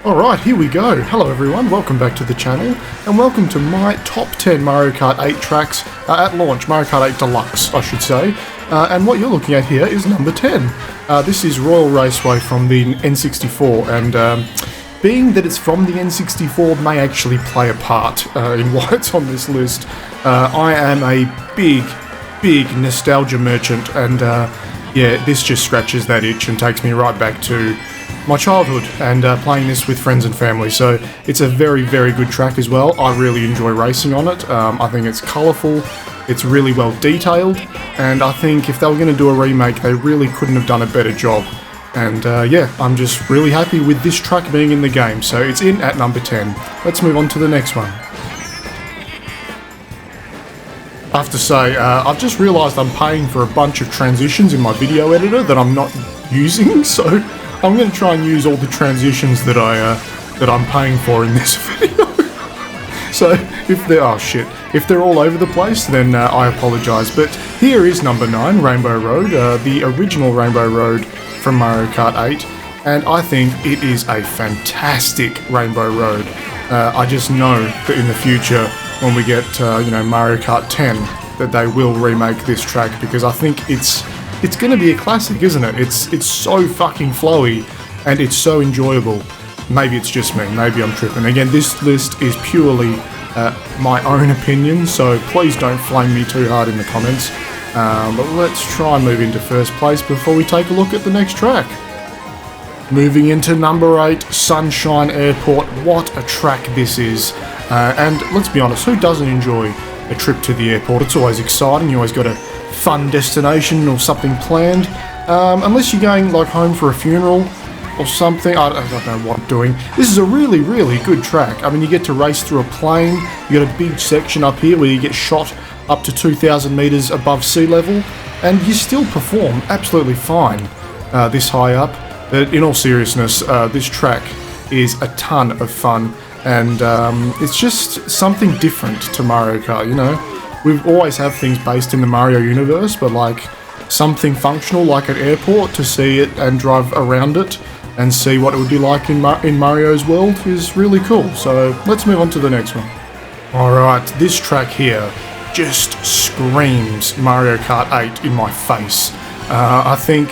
Alright, here we go. Hello everyone, welcome back to the channel, and welcome to my top 10 Mario Kart 8 tracks at launch, Mario Kart 8 Deluxe, I should say. And what you're looking at here is number 10. This is Royal Raceway from the N64, and being that it's from the N64 may actually play a part in why it's on this list. I am a big nostalgia merchant, and yeah, this just scratches that itch and takes me right back to my childhood and playing this with friends and family. So it's a very good track as well. I really enjoy racing on it. I think it's colourful, it's really well detailed, and I think if they were going to do a remake they really couldn't have done a better job. And yeah, I'm just really happy with this track being in the game, so it's in at number 10. Let's move on to the next one. I have to say, I've just realised I'm paying for a bunch of transitions in my video editor that I'm not using, so I'm going to try and use all the transitions that I'm paying for in this video. So if they're all over the place, then I apologise. But here is number 9, Rainbow Road, the original Rainbow Road from Mario Kart 8, and I think it is a fantastic Rainbow Road. I just know that in the future, when we get Mario Kart 10, that they will remake this track, because I think it's going to be a classic, isn't it? It's so fucking flowy, and it's so enjoyable. Maybe it's just me, maybe I'm tripping. Again, this list is purely my own opinion, so please don't flame me too hard in the comments. But let's try and move into first place before we take a look at the next track. Moving into number 8, Sunshine Airport. What a track this is. And let's be honest, who doesn't enjoy a trip to the airport? It's always exciting, you always got a fun destination or something planned, unless you're going like home for a funeral or something. I don't know what I'm doing. This is a really good track. I mean, you get to race through a plane, you got a big section up here where you get shot up to 2,000 meters above sea level, and you still perform absolutely fine this high up. But in all seriousness, this track is a ton of fun, and it's just something different to Mario Kart, you know? We always have things based in the Mario universe, but like something functional like an airport, to see it and drive around it and see what it would be like in Mario's world is really cool. So let's move on to the next one. Alright, this track here just screams Mario Kart 8 in my face. I think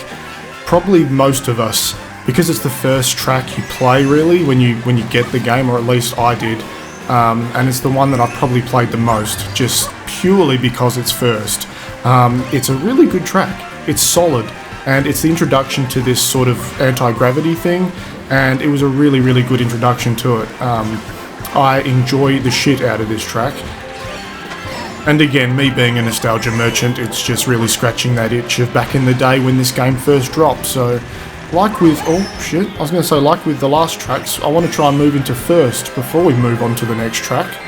probably most of us, because it's the first track you play really when you get the game, or at least I did. And it's the one that I've probably played the most, just purely because it's first. It's a really good track, it's solid, and it's the introduction to this sort of anti-gravity thing, and it was a really good introduction to it. I enjoy the shit out of this track. And again, me being a nostalgia merchant, it's just really scratching that itch of back in the day when this game first dropped. So like with, like with the last tracks, I want to try and move into first before we move on to the next track.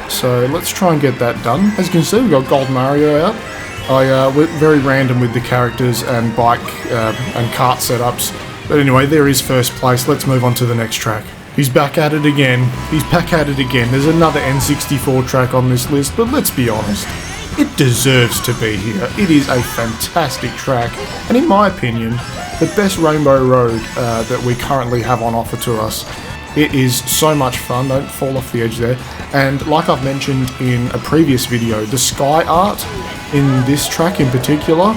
So let's try and get that done. As you can see, we've got Gold Mario out. I went very random with the characters and bike and kart setups. But anyway, there is first place. Let's move on to the next track. He's back at it again. There's another N64 track on this list, but let's be honest, it deserves to be here. It is a fantastic track, and in my opinion, the best Rainbow Road that we currently have on offer to us. It is so much fun, don't fall off the edge there. And like I've mentioned in a previous video, the sky art in this track in particular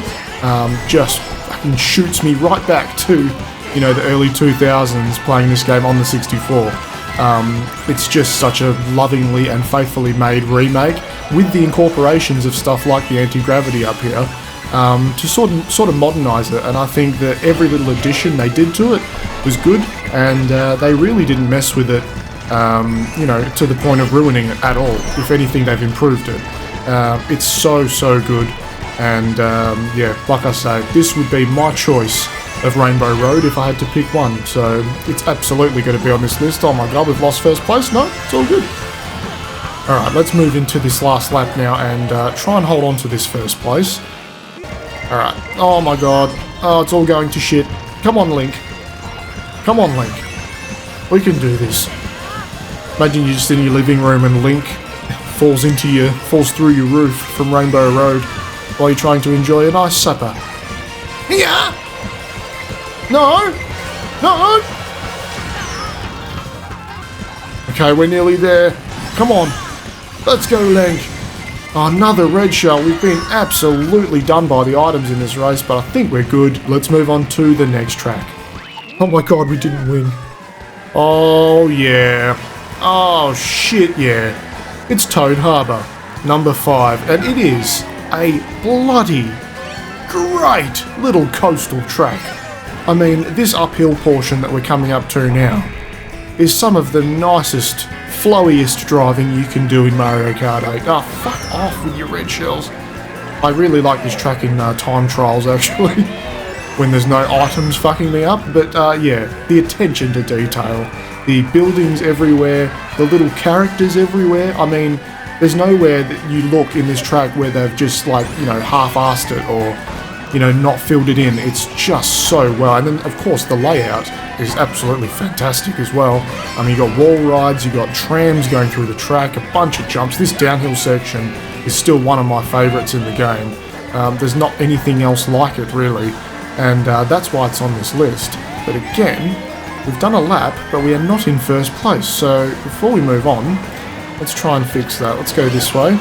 just fucking shoots me right back to, you know, the early 2000s playing this game on the 64. It's just such a lovingly and faithfully made remake with the incorporations of stuff like the anti-gravity up here to sort of modernise it, and I think that every little addition they did to it was good, and they really didn't mess with it, you know, to the point of ruining it at all. If anything, they've improved it. It's so good, and yeah, like I say, this would be my choice of Rainbow Road if I had to pick one, so it's absolutely going to be on this list. Oh my god, we've lost first place? No, it's all good. Alright, let's move into this last lap now and try and hold on to this first place. Alright, oh my god, oh, it's all going to shit. Come on, Link. Come on, Link. We can do this. Imagine you're just in your living room and Link falls through your roof from Rainbow Road while you're trying to enjoy a nice supper. Yeah! No! Okay, we're nearly there. Come on. Let's go, Link. Another red shell. We've been absolutely done by the items in this race, but I think we're good. Let's move on to the next track. Oh my god, we didn't win. Oh yeah. Oh shit, yeah. It's Toad Harbor, number 5, and it is a bloody great little coastal track. I mean, this uphill portion that we're coming up to now is some of the nicest, flowiest driving you can do in Mario Kart 8. Oh, fuck off with your red shells. I really like this track in time trials, actually, when there's no items fucking me up. But yeah, the attention to detail, the buildings everywhere, the little characters everywhere. I mean, there's nowhere that you look in this track where they've just, like, you know, half-assed it or, you know, not filled it in. It's just so well. And then, of course, the layout is absolutely fantastic as well. I mean, you got wall rides, you got trams going through the track, a bunch of jumps. This downhill section is still one of my favourites in the game. There's not anything else like it, really. And that's why it's on this list. But again, we've done a lap, but we are not in first place. So before we move on, let's try and fix that. Let's go this way.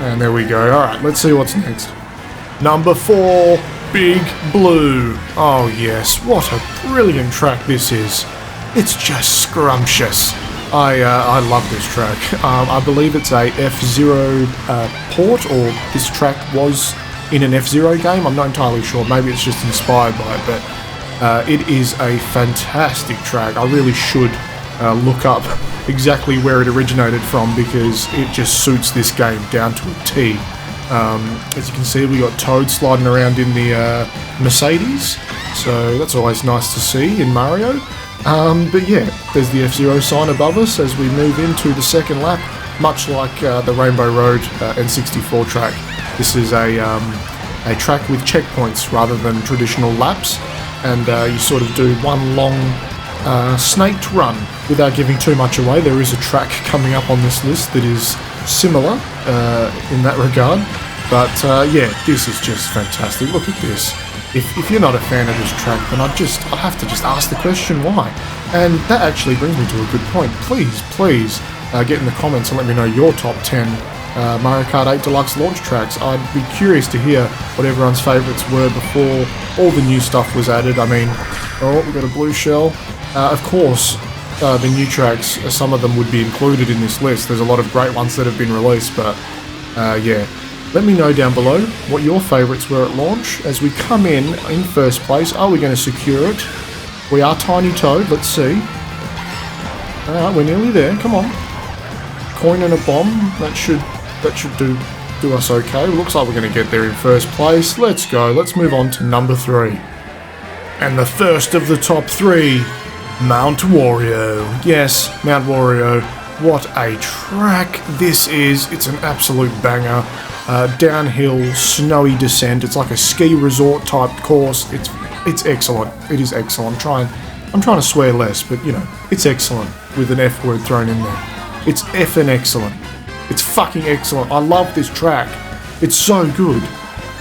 And there we go. Alright, let's see what's next. Number 4, Big Blue. Oh yes, what a brilliant track this is. It's just scrumptious. I love this track. I believe it's a F-Zero port, or this track was in an F-Zero game. I'm not entirely sure. Maybe it's just inspired by it, but it is a fantastic track. I really should look up exactly where it originated from, because it just suits this game down to a T. As you can see, we got Toad sliding around in the Mercedes, so that's always nice to see in Mario. But yeah, there's the F-Zero sign above us as we move into the second lap, much like the Rainbow Road N64 track. This is a track with checkpoints rather than traditional laps, and you sort of do one long snaked run. Without giving too much away, there is a track coming up on this list that is similar in that regard, but yeah, this is just fantastic. Look at this. If you're not a fan of this track, then I have to just ask the question why. And that actually brings me to a good point. Please get in the comments and let me know your top 10 Mario Kart 8 Deluxe launch tracks. I'd be curious to hear what everyone's favourites were before all the new stuff was added. I mean, oh, we've got a blue shell. Of course, the new tracks, some of them would be included in this list. There's a lot of great ones that have been released, but yeah. Let me know down below what your favourites were at launch. As we come in first place, are we going to secure it? We are Tiny Toad, let's see. Alright, we're nearly there, come on. Coin and a bomb, that should do us okay. Looks like we're going to get there in first place. Let's go, let's move on to number 3. And the first of the top 3, Mount Wario. Yes, Mount Wario. What a track this is. It's an absolute banger. Downhill, snowy descent. It's like a ski resort type course. It's excellent. It is excellent. I'm trying to swear less, but you know, it's excellent with an F word thrown in there. It's effing excellent. It's fucking excellent. I love this track. It's so good.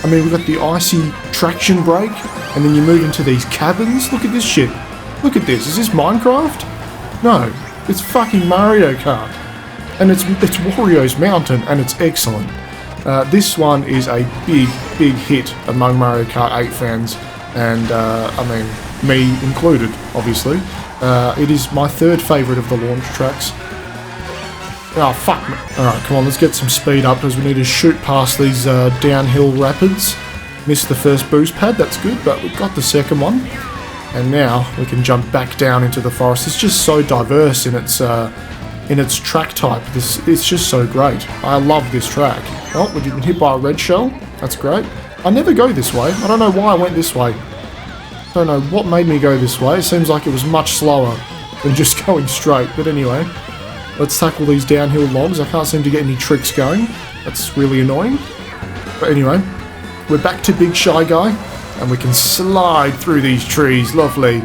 I mean, we've got the icy traction brake, and then you move into these cabins. Look at this shit. Look at this. Is this Minecraft? No, it's fucking Mario Kart. And it's Wario's Mountain, and it's excellent. This one is a big hit among Mario Kart 8 fans, and I mean, me included, obviously. It is my third favourite of the launch tracks. Oh, fuck me. Alright, come on, let's get some speed up, as we need to shoot past these downhill rapids. Missed the first boost pad, that's good, but we've got the second one. And now we can jump back down into the forest. It's just so diverse in its track type. It's just so great. I love this track. Oh, we've been hit by a red shell. That's great. I never go this way. I don't know why I went this way. I don't know what made me go this way. It seems like it was much slower than just going straight. But anyway, let's tackle these downhill logs. I can't seem to get any tricks going. That's really annoying. But anyway, we're back to Big Shy Guy, and we can slide through these trees. Lovely.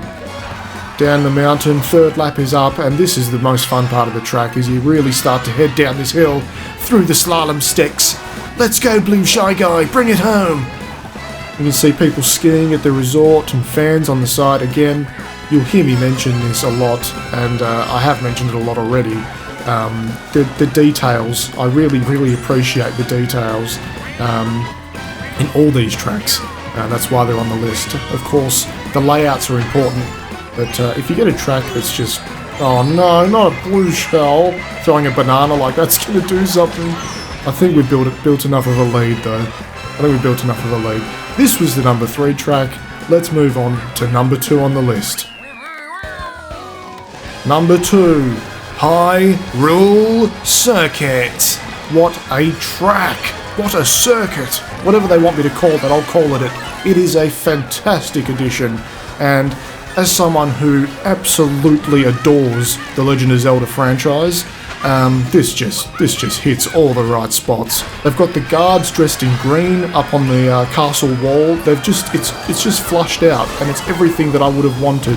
Down the mountain, third lap is up, and this is the most fun part of the track, as you really start to head down this hill through the slalom sticks. Let's go, Blue Shy Guy, bring it home! You can see people skiing at the resort and fans on the side again. you'll hear me mention this a lot, and I have mentioned it a lot already. The details, I really appreciate the details in all these tracks. That's why they're on the list. Of course, the layouts are important, but if you get a track that's just, oh no, not a blue shell, throwing a banana like that's going to do something. I think we built enough of a lead though. I think we built enough of a lead. This was the number 3 track. Let's move on to number 2 on the list. Number 2, Hyrule Circuit. What a track! What a circuit! Whatever they want me to call it, I'll call it. It is a fantastic addition, and as someone who absolutely adores the Legend of Zelda franchise, this just hits all the right spots. They've got the guards dressed in green up on the castle wall. It's just flushed out, and it's everything that I would have wanted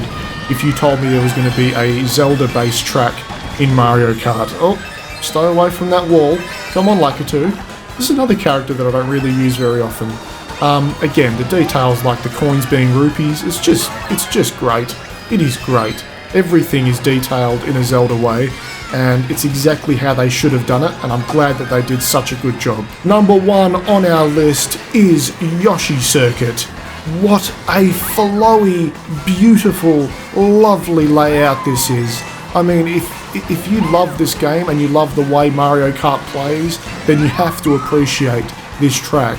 if you told me there was going to be a Zelda-based track in Mario Kart. Oh, stay away from that wall. Come on, Lakitu. This is another character that I don't really use very often. Again, the details like the coins being rupees, it's just great. It is great. Everything is detailed in a Zelda way, and it's exactly how they should have done it, and I'm glad that they did such a good job. Number 1 on our list is Yoshi Circuit. What a flowy, beautiful, lovely layout this is. I mean, if you love this game and you love the way Mario Kart plays, then you have to appreciate this track.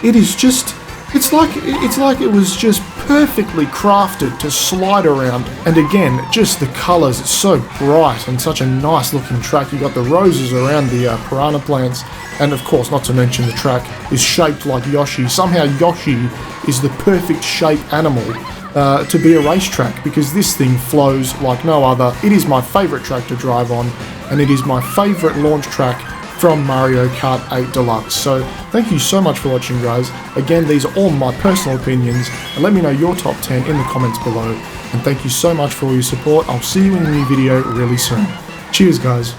It is just, it's like it was just perfectly crafted to slide around. And again, just the colours, it's so bright and such a nice looking track. You've got the roses around the piranha plants, and of course, not to mention the track is shaped like Yoshi. Somehow Yoshi is the perfect shape animal to be a racetrack, because this thing flows like no other. It is my favourite track to drive on, and it is my favourite launch track from Mario Kart 8 Deluxe. So thank you so much for watching, guys. Again, these are all my personal opinions, and let me know your top 10 in the comments below. And thank you so much for all your support. I'll see you in a new video really soon. Cheers, guys.